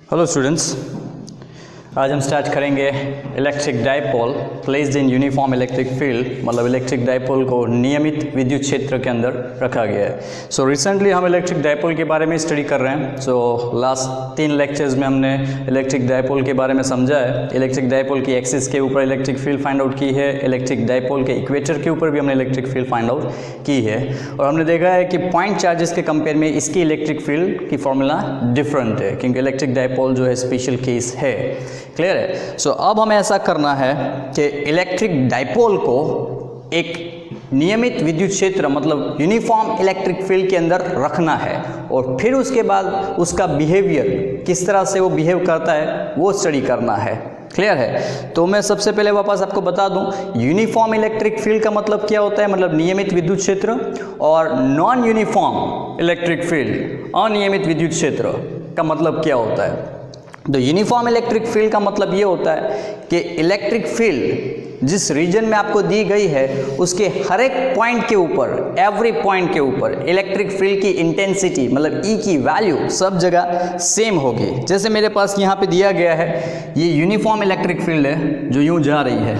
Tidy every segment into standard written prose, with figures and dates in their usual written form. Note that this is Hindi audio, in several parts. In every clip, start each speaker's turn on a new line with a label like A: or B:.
A: हेलो स्टूडेंट्स, आज हम स्टार्ट करेंगे electric dipole placed in uniform electric field, मतलब इलेक्ट्रिक डाइपोल को नियमित विद्युत क्षेत्र के अंदर रखा गया है। सो रिसेंटली हम इलेक्ट्रिक डाइपोल के बारे में स्टडी कर रहे हैं। सो लास्ट 3 लेक्चर्स में हमने इलेक्ट्रिक डाइपोल के बारे में समझा है। इलेक्ट्रिक डाइपोल की एक्सिस के ऊपर इलेक्ट्रिक फील्ड फाइंड आउट की है, इलेक्ट्रिक डाइपोल के इक्वेटर के ऊपर भी हमने इलेक्ट्रिक फील्ड फाइंड आउट की है, और हमने देखा है कि पॉइंट चार्जेस के कंपेयर में इसकी इलेक्ट्रिक फील्ड की फॉर्मूला डिफरेंट है, क्योंकि इलेक्ट्रिक डाइपोल जो है स्पेशल केस है। क्लियर है? सो अब हमें ऐसा करना है कि इलेक्ट्रिक डाइपोल को एक नियमित विद्युत क्षेत्र मतलब यूनिफॉर्म इलेक्ट्रिक फील्ड के अंदर रखना है, और फिर उसके बाद उसका बिहेवियर किस तरह से वो बिहेव करता है वो स्टडी करना है। क्लियर है? तो मैं सबसे पहले वापस आपको बता दूं, यूनिफॉर्म इलेक्ट्रिक फील्ड का मतलब क्या होता है, मतलब नियमित विद्युत क्षेत्र, और नॉन यूनिफॉर्म इलेक्ट्रिक फील्ड अनियमित विद्युत क्षेत्र का मतलब क्या होता है। तो यूनिफॉर्म इलेक्ट्रिक फील्ड का मतलब ये होता है कि इलेक्ट्रिक फील्ड जिस रीजन में आपको दी गई है उसके हर एक पॉइंट के ऊपर, एवरी पॉइंट के ऊपर इलेक्ट्रिक फील्ड की इंटेंसिटी मतलब ई की वैल्यू सब जगह सेम होगी। जैसे मेरे पास यहाँ पे दिया गया है, ये यूनिफॉर्म इलेक्ट्रिक फील्ड है जो यूँ जा रही है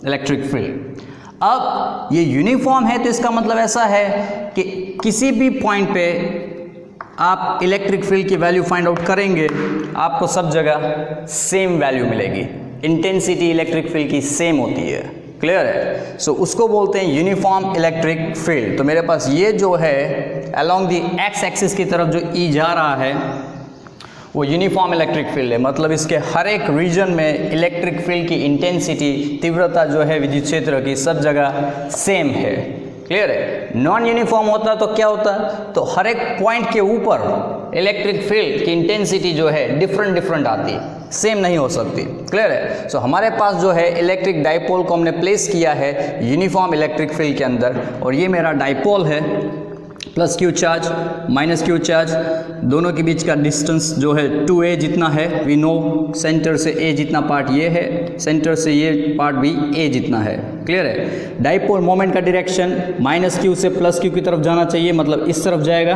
A: इलेक्ट्रिक फील्ड। अब ये यूनिफॉर्म है तो इसका मतलब ऐसा है कि किसी भी पॉइंट पे आप इलेक्ट्रिक फील्ड की वैल्यू फाइंड आउट करेंगे, आपको सब जगह सेम वैल्यू मिलेगी। इंटेंसिटी इलेक्ट्रिक फील्ड की सेम होती है। क्लियर है? सो उसको बोलते हैं यूनिफॉर्म इलेक्ट्रिक फील्ड। तो मेरे पास ये जो है अलोंग द एक्स एक्सिस की तरफ जो ई जा रहा है वो यूनिफॉर्म इलेक्ट्रिक फील्ड है, मतलब इसके हर एक रीजन में इलेक्ट्रिक फील्ड की इंटेंसिटी, तीव्रता जो है विद्युत क्षेत्र की सब जगह सेम है। क्लियर है? नॉन यूनिफॉर्म होता तो क्या होता, तो हर एक पॉइंट के ऊपर इलेक्ट्रिक फील्ड की इंटेंसिटी जो है डिफरेंट आती, सेम नहीं हो सकती। क्लियर है? सो हमारे पास जो है इलेक्ट्रिक डाइपोल को हमने प्लेस किया है यूनिफॉर्म इलेक्ट्रिक फील्ड के अंदर, और ये मेरा डाइपोल है, plus Q charge minus Q charge, दोनों के बीच का डिस्टेंस जो है 2a जितना है, वी नो सेंटर से a जितना पार्ट ये है, सेंटर से ये पार्ट भी a जितना है। क्लियर है? डाइपोल मोमेंट का डायरेक्शन माइनस क्यू से प्लस क्यू की तरफ जाना चाहिए, मतलब इस तरफ जाएगा।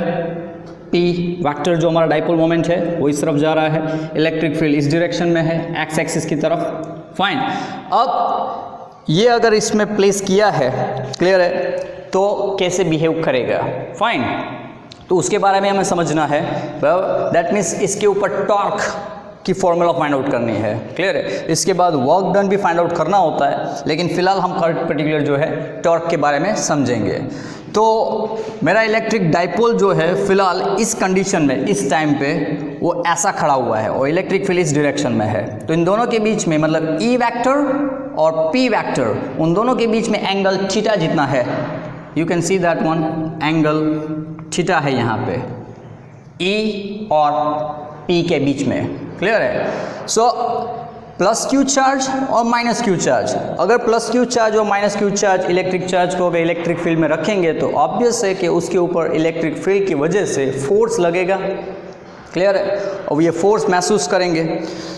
A: p वेक्टर जो हमारा डाइपोल मोमेंट है वो इस तरफ जा रहा है, इलेक्ट्रिक फील्ड इस डायरेक्शन में है, एक्स एक्सिस की तरफ। फाइन। अब ये अगर इसमें प्लेस किया है, क्लियर है, तो कैसे बिहेव करेगा। फाइन। तो उसके बारे में हमें समझना है। दैट मीन्स इसके ऊपर टॉर्क की फॉर्मूला फाइंड आउट करनी है। क्लियर है? इसके बाद वर्क डन भी फाइंड आउट करना होता है, लेकिन फिलहाल हम पर्टिकुलर जो है टॉर्क के बारे में समझेंगे। तो मेरा इलेक्ट्रिक डाइपोल जो है फिलहाल इस कंडीशन में इस टाइम पे वो ऐसा खड़ा हुआ है, और इलेक्ट्रिक फील्ड इस डायरेक्शन में है। तो इन दोनों के बीच में मतलब ई वेक्टर और पी वेक्टर, उन दोनों के बीच में एंगल थीटा जितना है, you can see that one, angle theta है यहाँ पे E और P के बीच में। क्लियर है? सो प्लस क्यू चार्ज और माइनस क्यू चार्ज, अगर प्लस क्यू चार्ज और minus Q charge electric charge को अगर इलेक्ट्रिक फील्ड में रखेंगे तो ऑब्वियस है कि उसके ऊपर इलेक्ट्रिक फील्ड की वजह से फोर्स लगेगा। क्लियर है? और ये फोर्स महसूस करेंगे।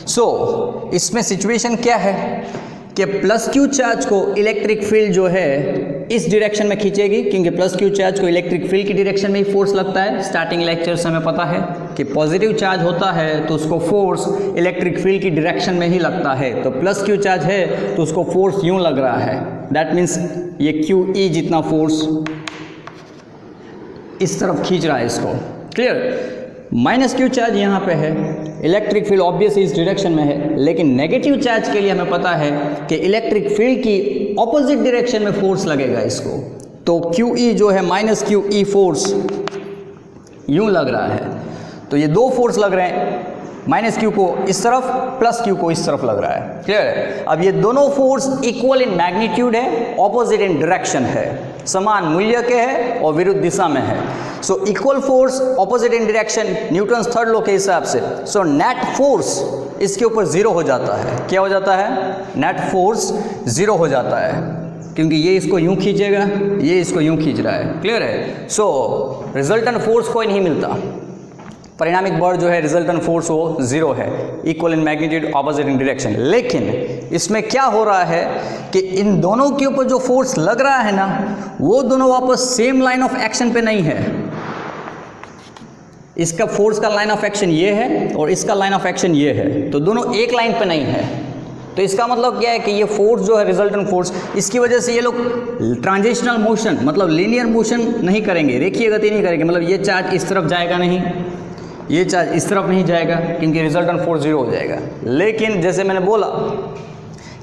A: सो इसमें सिचुएशन क्या है कि प्लस क्यू चार्ज को इलेक्ट्रिक फील्ड जो है इस डायरेक्शन में खींचेगी, क्योंकि प्लस क्यू चार्ज को इलेक्ट्रिक फील्ड की डायरेक्शन में ही फोर्स लगता है। स्टार्टिंग लेक्चर से हमें पता है कि पॉजिटिव चार्ज होता है तो उसको फोर्स इलेक्ट्रिक फील्ड की डायरेक्शन में ही लगता है। तो प्लस क्यू चार्ज है तो उसको फोर्स यूं लग रहा है, दैट मीन्स ये क्यू ई जितना फोर्स इस तरफ खींच रहा है इसको। क्लियर? माइनस क्यू चार्ज यहाँ पे है, इलेक्ट्रिक फील्ड ऑब्वियसली इस डायरेक्शन में है, लेकिन नेगेटिव चार्ज के लिए हमें पता है कि इलेक्ट्रिक फील्ड की ऑपोजिट डायरेक्शन में फोर्स लगेगा इसको। तो क्यू ई जो है माइनस क्यू ई फोर्स यूं लग रहा है। तो ये दो फोर्स लग रहे हैं, माइनस क्यू को इस तरफ, प्लस क्यू को इस तरफ लग रहा है। क्लियर है? अब ये दोनों फोर्स इक्वल इन मैग्नीट्यूड है, ऑपोजिट इन डायरेक्शन है, समान मूल्य के है और विरुद्ध दिशा में है। So equal force opposite in direction, Newton's third law के हिसाब से। सो नेट फोर्स इसके ऊपर जीरो हो जाता है। क्या हो जाता है? नेट फोर्स जीरो हो जाता है, क्योंकि ये इसको यूं खींचेगा, ये इसको यूं खींच रहा है। क्लियर है? सो रिजल्टेंट फोर्स कोई नहीं मिलता, परिणामिक बल जो है रिजल्टेंट फोर्स वो जीरो है, equal in magnitude opposite in direction. लेकिन इसमें क्या हो रहा है कि इन दोनों के ऊपर जो फोर्स लग रहा है ना, वो दोनों वापस सेम लाइन ऑफ एक्शन पे नहीं है। इसका फोर्स का लाइन ऑफ एक्शन ये है और इसका लाइन ऑफ एक्शन ये है, तो दोनों एक लाइन पे नहीं है। तो इसका मतलब क्या है कि ये फोर्स जो है रिजल्टेंट फोर्स, इसकी वजह से ये लोग ट्रांजिशनल मोशन मतलब लीनियर मोशन नहीं करेंगे, रेखीय गति नहीं करेंगे। मतलब ये चार्ज इस तरफ जाएगा नहीं, ये चार्ज इस तरफ नहीं जाएगा, क्योंकि रिजल्टेंट फोर्स जीरो हो जाएगा। लेकिन जैसे मैंने बोला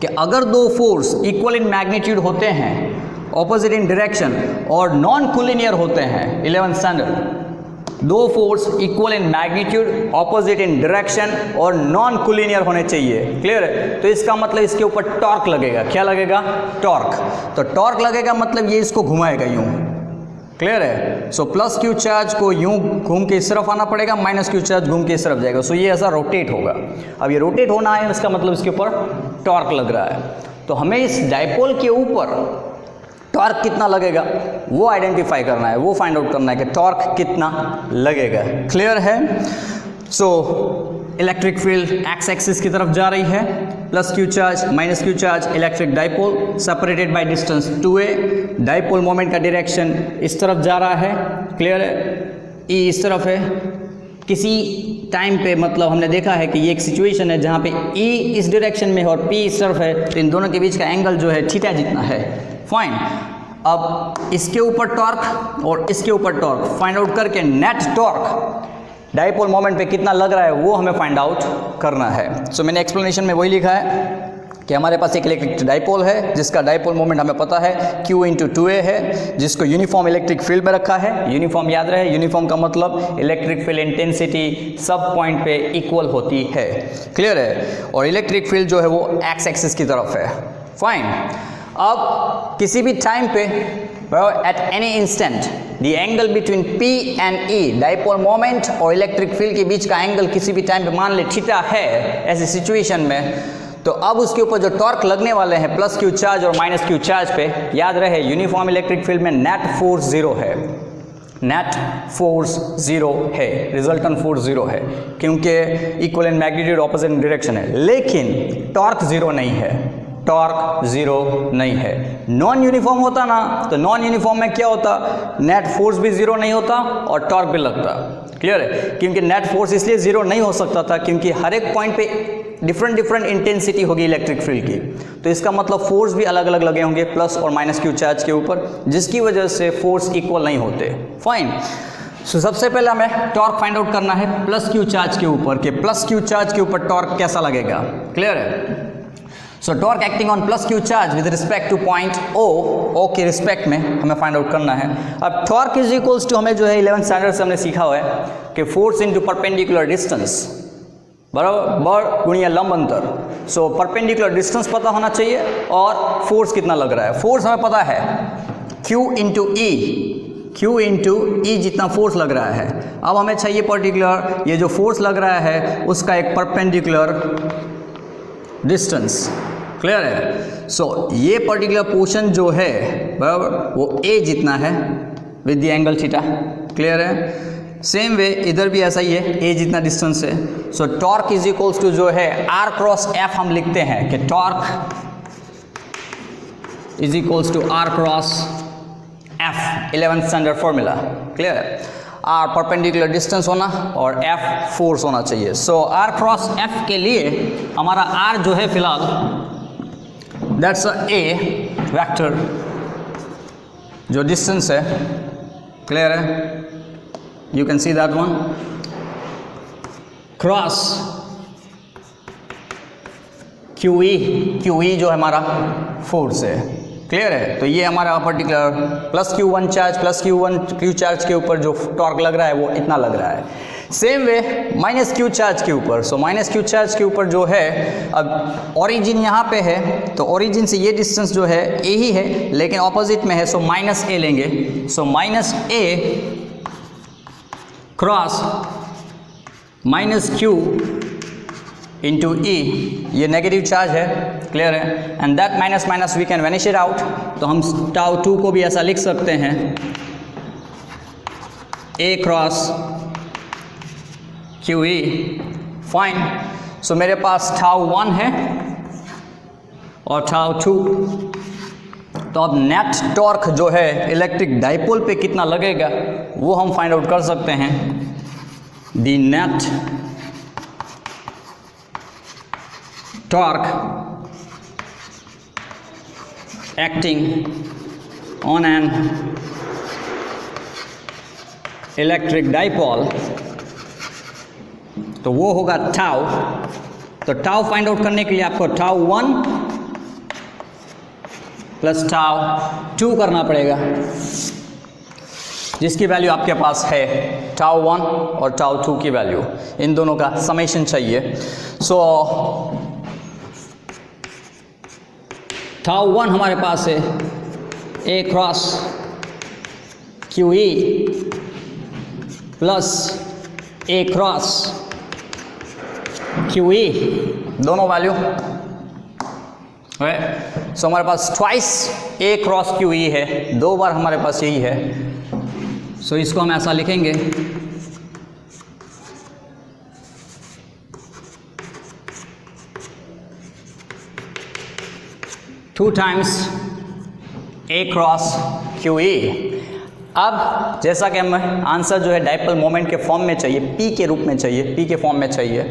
A: कि अगर दो फोर्स इक्वल इन मैग्नीट्यूड होते हैं, ऑपोजिट इन डायरेक्शन और नॉन कोलिनियर होते हैं, 11th स्टैंडर्ड, दो force equal in magnitude, opposite in direction और नॉन कोलिनियर होने चाहिए। क्लियर है? तो इसका मतलब इसके ऊपर टॉर्क लगेगा। क्या लगेगा? टॉर्क। तो टॉर्क लगेगा मतलब ये इसको घुमाएगा यूं। क्लियर है? सो प्लस क्यू चार्ज को यूं घूम के इस तरफ आना पड़ेगा, माइनस क्यू चार्ज घूम के इस तरफ जाएगा। सो ये ऐसा रोटेट होगा। अब ये रोटेट होना है, इसका मतलब इसके ऊपर टॉर्क लग रहा है। तो हमें इस डायपोल के ऊपर टॉर्क कितना लगेगा वो आइडेंटिफाई करना है, वो फाइंड आउट करना है कि टॉर्क कितना लगेगा। क्लियर है? So electric field x axis की तरफ जा रही है, plus Q charge minus Q charge, electric dipole separated by distance 2a, dipole moment का डायरेक्शन इस तरफ जा रहा है। क्लियर है? ई इस तरफ है। किसी टाइम पे मतलब हमने देखा है कि ये एक सिचुएशन है जहाँ पे ई इस डायरेक्शन में है और पी इस तरफ है, तो इन दोनों के बीच का एंगल जो है थीटा जितना है। फाइन। अब इसके ऊपर टॉर्क और इसके ऊपर टॉर्क फाइंड आउट करके नेट टॉर्क डाइपोल मोमेंट पे कितना लग रहा है वो हमें फाइंड आउट करना है। सो मैंने एक्सप्लेनेशन में वही लिखा है कि हमारे पास एक इलेक्ट्रिक डाइपोल है जिसका डाइपोल मोमेंट हमें पता है Q × 2a है, जिसको यूनिफॉर्म इलेक्ट्रिक फील्ड में रखा है। यूनिफॉर्म याद रहे, यूनिफॉर्म का मतलब इलेक्ट्रिक फील्ड इंटेंसिटी सब पॉइंट पे इक्वल होती है। क्लियर है? और इलेक्ट्रिक फील्ड जो है वो एक्स एक्सिस की तरफ है। फाइन। अब किसी भी टाइम पे at any instant the angle between P and E, dipole moment और इलेक्ट्रिक फील्ड के बीच का एंगल किसी भी टाइम पे मान ले थीटा है, ऐसी सिचुएशन में, तो अब उसके ऊपर जो टॉर्क लगने वाले हैं प्लस क्यू चार्ज और माइनस क्यू चार्ज पे, याद रहे यूनिफॉर्म इलेक्ट्रिक फील्ड में नेट फोर्स जीरो है। नेट फोर्स जीरो है, रिजल्टेंट फोर्स जीरो है, क्योंकि equal in magnitude opposite in direction है। लेकिन टॉर्क जीरो नहीं है, टॉर्क जीरो नहीं है। नॉन यूनिफॉर्म होता ना, तो नॉन यूनिफॉर्म में क्या होता, नेट फोर्स भी जीरो नहीं होता और टॉर्क भी लगता। क्लियर है? क्योंकि नेट फोर्स इसलिए जीरो नहीं हो सकता था क्योंकि हर एक पॉइंट पे डिफरेंट इंटेंसिटी होगी इलेक्ट्रिक फील्ड की, तो इसका मतलब फोर्स भी अलग अलग लगे होंगे प्लस और माइनस क्यू चार्ज के ऊपर, जिसकी वजह से फोर्स इक्वल नहीं होते। फाइन। सो सबसे पहले हमें टॉर्क फाइंड आउट करना है प्लस क्यू चार्ज के ऊपर, कि प्लस क्यू चार्ज के ऊपर टॉर्क कैसा लगेगा। क्लियर है? So torque acting on plus Q charge with respect two point O के रिस्पेक्ट में हमें फाइंड आउट करना है। अब टॉर्क इज इक्वल्स टू, हमें जो है 11th स्टैंडर्ड से हमने सीखा हुआ है कि फोर्स इनटू परपेंडिकुलर डिस्टेंस बराबर गुणिया लंब अंतर। सो परपेंडिकुलर डिस्टेंस पता होना चाहिए और फोर्स कितना लग रहा है। फोर्स हमें पता है Q × E जितना फोर्स लग रहा है। अब हमें चाहिए पर्टिकुलर ये जो फोर्स लग रहा है उसका एक परपेंडिकुलर डिस्टेंस। क्लियर है? सो ये पर्टिकुलर पोर्शन जो है बराबर वो A जितना है with the angle theta. Clear है? सेम वे इधर भी ऐसा ही है, A जितना डिस्टेंस है। So torque is equals to जो है R क्रॉस F हम लिखते हैं कि torque is equals to R cross F, 11th standard formula. Clear है? R परपेंडिकुलर डिस्टेंस होना और F फोर्स होना चाहिए। सो R क्रॉस F के लिए हमारा R जो है फिलहाल दैट्स A वेक्टर जो डिस्टेंस है। क्लियर है? You can see that one cross QE जो हमारा फोर्स है। क्लियर है? तो ये हमारा particular plus Q1 charge plus Q charge के ऊपर जो टॉर्क लग रहा है वो इतना लग रहा है। सेम वे माइनस क्यू चार्ज के ऊपर, सो माइनस क्यू चार्ज के ऊपर जो है, अब ओरिजिन यहाँ पे है तो ओरिजिन से ये डिस्टेंस जो है A ही है लेकिन ऑपोजिट में है, सो माइनस A लेंगे। So minus A cross minus Q into E, ये नेगेटिव चार्ज है। क्लियर है? And that minus minus we can vanish it out, तो हम टाउ 2 को भी ऐसा लिख सकते हैं A क्रॉस QE। फाइन। सो मेरे पास टाउ 1 है और टाउ 2, तो अब नेट टॉर्क जो है इलेक्ट्रिक डाइपोल पे कितना लगेगा वो हम फाइंड आउट कर सकते हैं। the net torque acting on an electric dipole, तो वो होगा टाउ। तो टाउ फाइंड आउट करने के लिए आपको टाउ 1 प्लस टाउ 2 करना पड़ेगा, जिसकी वैल्यू आपके पास है टाउ 1 और टाउ 2 की वैल्यू, इन दोनों का समेशन चाहिए। सो टाउ 1 हमारे पास है ए क्रॉस क्यू ई प्लस ए क्रॉस क्यू ई, दोनों वैल्यू। सो हमारे पास ट्वाइस ए क्रॉस क्यू ई है, 2 बार हमारे पास यही है। सो इसको हम ऐसा लिखेंगे, टू टाइम्स ए क्रॉस क्यू ई। अब जैसा कि हमें आंसर जो है डाइपोल मोमेंट के फॉर्म में चाहिए, पी के रूप में चाहिए, पी के फॉर्म में चाहिए,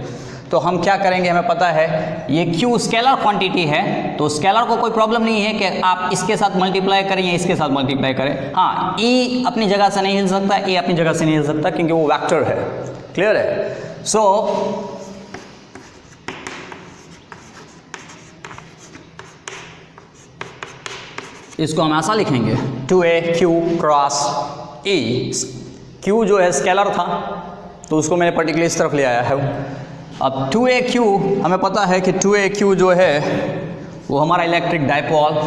A: तो हम क्या करेंगे, हमें पता है ये क्यू स्केलर क्वांटिटी है, तो स्केलर को कोई प्रॉब्लम नहीं है कि आप इसके साथ मल्टीप्लाई करें या इसके साथ मल्टीप्लाई करें। हाँ, ई अपनी जगह से नहीं हिल सकता, ए अपनी जगह से नहीं हिल सकता, क्योंकि वो वेक्टर है। क्लियर है? सो इसको हम ऐसा लिखेंगे, 2a क्यू क्रॉस ई। क्यू जो है स्केलर था, तो उसको मैंने पर्टिकुलर इस तरफ ले आया है। अब 2a क्यू, हमें पता है कि 2a क्यू जो है वो हमारा इलेक्ट्रिक डाइपोल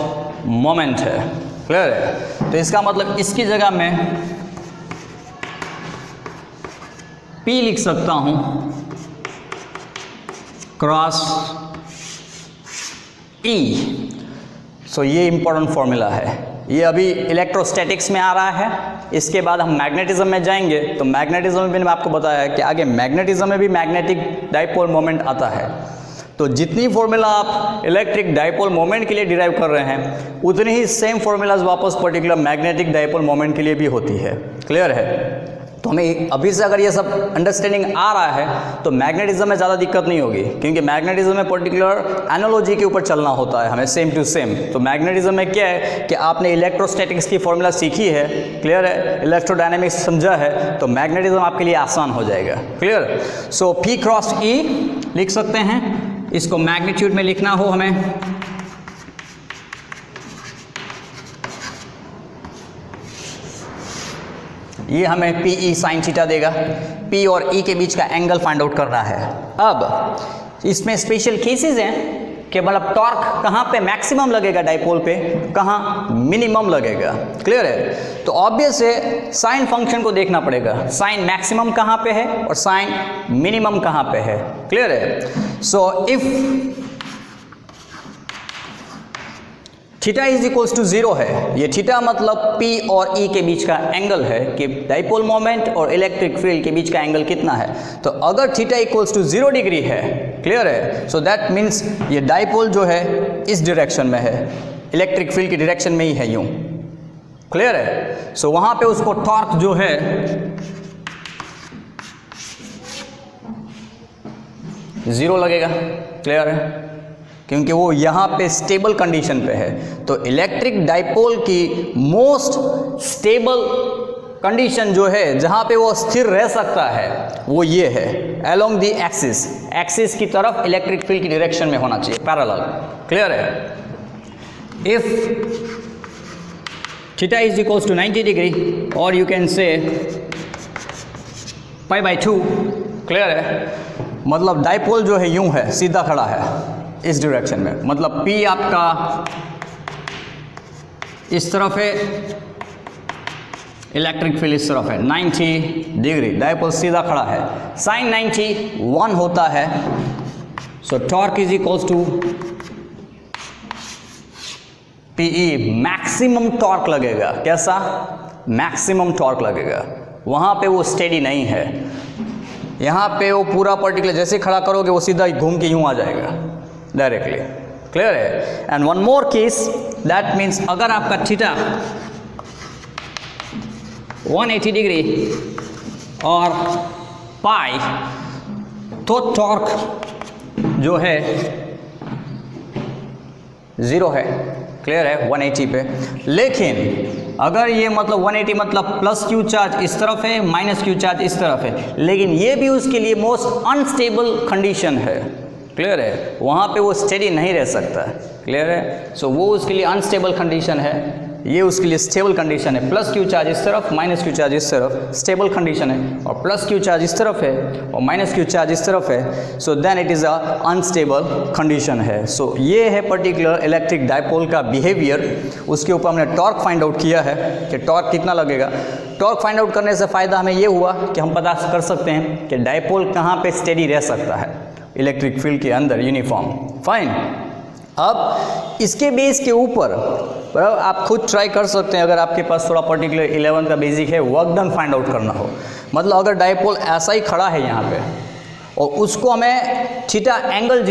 A: मोमेंट है। क्लियर है? तो इसका मतलब इसकी जगह मैं P लिख सकता हूँ क्रॉस E। सो ये इंपॉर्टेंट फॉर्मूला है, ये अभी इलेक्ट्रोस्टैटिक्स में आ रहा है, इसके बाद हम मैग्नेटिज्म में जाएंगे। तो मैग्नेटिज्म में मैंने आपको बताया है कि आगे मैग्नेटिज्म में भी मैग्नेटिक डाइपोल मोमेंट आता है। तो जितनी फॉर्मूला आप इलेक्ट्रिक डाइपोल मोमेंट के लिए डिराइव कर रहे हैं, उतनी ही सेम फॉर्मूलाज वापस पर्टिकुलर मैग्नेटिक डाइपोल मोमेंट के लिए भी होती है। क्लियर है? तो हमें अभी से अगर ये सब अंडरस्टैंडिंग आ रहा है तो मैग्नेटिज्म में ज़्यादा दिक्कत नहीं होगी, क्योंकि मैग्नेटिज्म में पर्टिकुलर एनालॉजी के ऊपर चलना होता है हमें, सेम टू सेम। तो मैग्नेटिज्म में क्या है कि आपने इलेक्ट्रोस्टैटिक्स की फॉर्मूला सीखी है, क्लियर है, इलेक्ट्रोडायनेमिक्स समझा है, तो मैग्नेटिज्म आपके लिए आसान हो जाएगा। क्लियर? सो P क्रॉस E लिख सकते हैं, इसको मैग्नीट्यूड में लिखना हो हमें, ये हमें पी ई साइन थीटा देगा। पी और ई के बीच का एंगल फाइंड आउट करना है। अब इसमें स्पेशल केसेस हैं कि मतलब टॉर्क कहाँ पे मैक्सिमम लगेगा डाइपोल पे, कहाँ मिनिमम लगेगा। क्लियर है? तो ऑब्वियस है साइन फंक्शन को देखना पड़ेगा, साइन मैक्सिमम कहाँ पे है और साइन मिनिमम कहाँ पे है। क्लियर है? So if theta is equals to 0 है, ये थीटा मतलब P और E के बीच का एंगल है कि डाइपोल मोमेंट और इलेक्ट्रिक फील्ड के बीच का एंगल कितना है। तो अगर थीटा इक्वल्स टू 0 डिग्री है, क्लियर है, सो दैट मीन्स ये डाइपोल जो है इस डायरेक्शन में है, इलेक्ट्रिक फील्ड की डायरेक्शन में ही है, यूं। क्लियर है? सो वहां पे उसको टॉर्क जो है जीरो लगेगा। क्लियर है? क्योंकि वो यहाँ पे स्टेबल कंडीशन पे है। तो इलेक्ट्रिक डाइपोल की मोस्ट स्टेबल कंडीशन जो है, जहाँ पे वो स्थिर रह सकता है, वो ये है, अलोंग दी एक्सिस, एक्सिस की तरफ इलेक्ट्रिक फील्ड की डायरेक्शन में होना चाहिए, पैरेलल। क्लियर है? If theta is equals to 90 degree और यू कैन से π/2। क्लियर है? मतलब डाइपोल जो है यूं है, सीधा खड़ा है इस डायरेक्शन में, मतलब P आपका इस तरफ है, इलेक्ट्रिक फील्ड इस तरफ है, 90 डिग्री, डाइपोल सीधा खड़ा है, साइन 90 1 होता है। So torque is equals to PE, maximum torque लगेगा। कैसा? मैक्सिमम टॉर्क लगेगा। वहाँ पे वो स्टेडी नहीं है, यहाँ पे वो पूरा पर्टिकुलर जैसे खड़ा करोगे वो सीधा घूम के यूँ आ जाएगा डायरेक्टली। क्लियर है? And one more case, that means अगर आपका थीटा 180 डिग्री और पाई, तो टॉर्क जो है 0 है, क्लियर है, 180 पे। लेकिन अगर ये मतलब 180 मतलब प्लस क्यू चार्ज इस तरफ है, माइनस क्यू चार्ज इस तरफ है, लेकिन ये भी उसके लिए मोस्ट अनस्टेबल कंडीशन है, क्लियर है, वहाँ पे वो स्टेडी नहीं रह सकता, क्लियर है। सो वो उसके लिए अनस्टेबल कंडीशन है, ये उसके लिए स्टेबल कंडीशन है। प्लस क्यू चार्ज इस तरफ, माइनस क्यू चार्ज इस तरफ, स्टेबल कंडीशन है, और प्लस क्यू चार्ज इस तरफ है और माइनस क्यू चार्ज इस तरफ है, so then it is a unstable condition है। सो ये है पर्टिकुलर इलेक्ट्रिक डायपोल का बिहेवियर। उसके ऊपर हमने टॉर्क फाइंड आउट किया है कि टॉर्क कितना लगेगा। टॉर्क फाइंड आउट करने से फ़ायदा हमें ये हुआ कि हम पता कर सकते हैं कि डायपोल कहाँ पे स्टेडी रह सकता है इलेक्ट्रिक फील्ड के अंदर यूनिफॉर्म। फाइन, अब इसके बेस के ऊपर आप खुद ट्राई कर सकते हैं, अगर आपके पास थोड़ा पर्टिकुलर 11 का बेसिक है, वर्क डन फाइंड आउट करना हो। मतलब अगर डायपोल ऐसा ही खड़ा है यहाँ पे और उसको हमें थीटा एंगल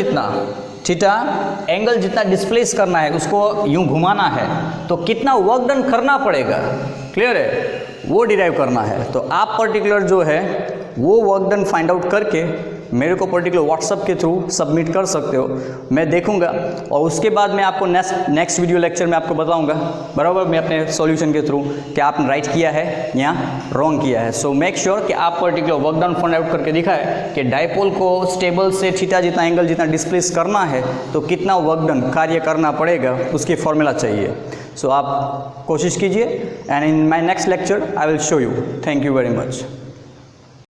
A: जितना डिस्प्लेस करना है, उसको यूं घुमाना है, तो कितना वर्क डन करना पड़ेगा, क्लियर है, वो डिराइव करना है। तो आप पर्टिकुलर जो है वो वर्क डन फाइंड आउट करके मेरे को पर्टिकुलर व्हाट्सअप के थ्रू सबमिट कर सकते हो, मैं देखूंगा और उसके बाद मैं आपको नेक्स्ट वीडियो लेक्चर में आपको बताऊंगा, बराबर, मैं अपने सॉल्यूशन के थ्रू कि आपने राइट किया है या रॉन्ग किया है। सो मेक श्योर कि आप particular work done find out करके दिखाए कि डायपोल को स्टेबल से थीटा जितना एंगल जितना डिस्प्लेस करना है तो कितना वर्क डन कार्य करना पड़ेगा, उसकी फॉर्मूला चाहिए। सो आप कोशिश कीजिए, and in my next lecture I will show you. Thank you very much.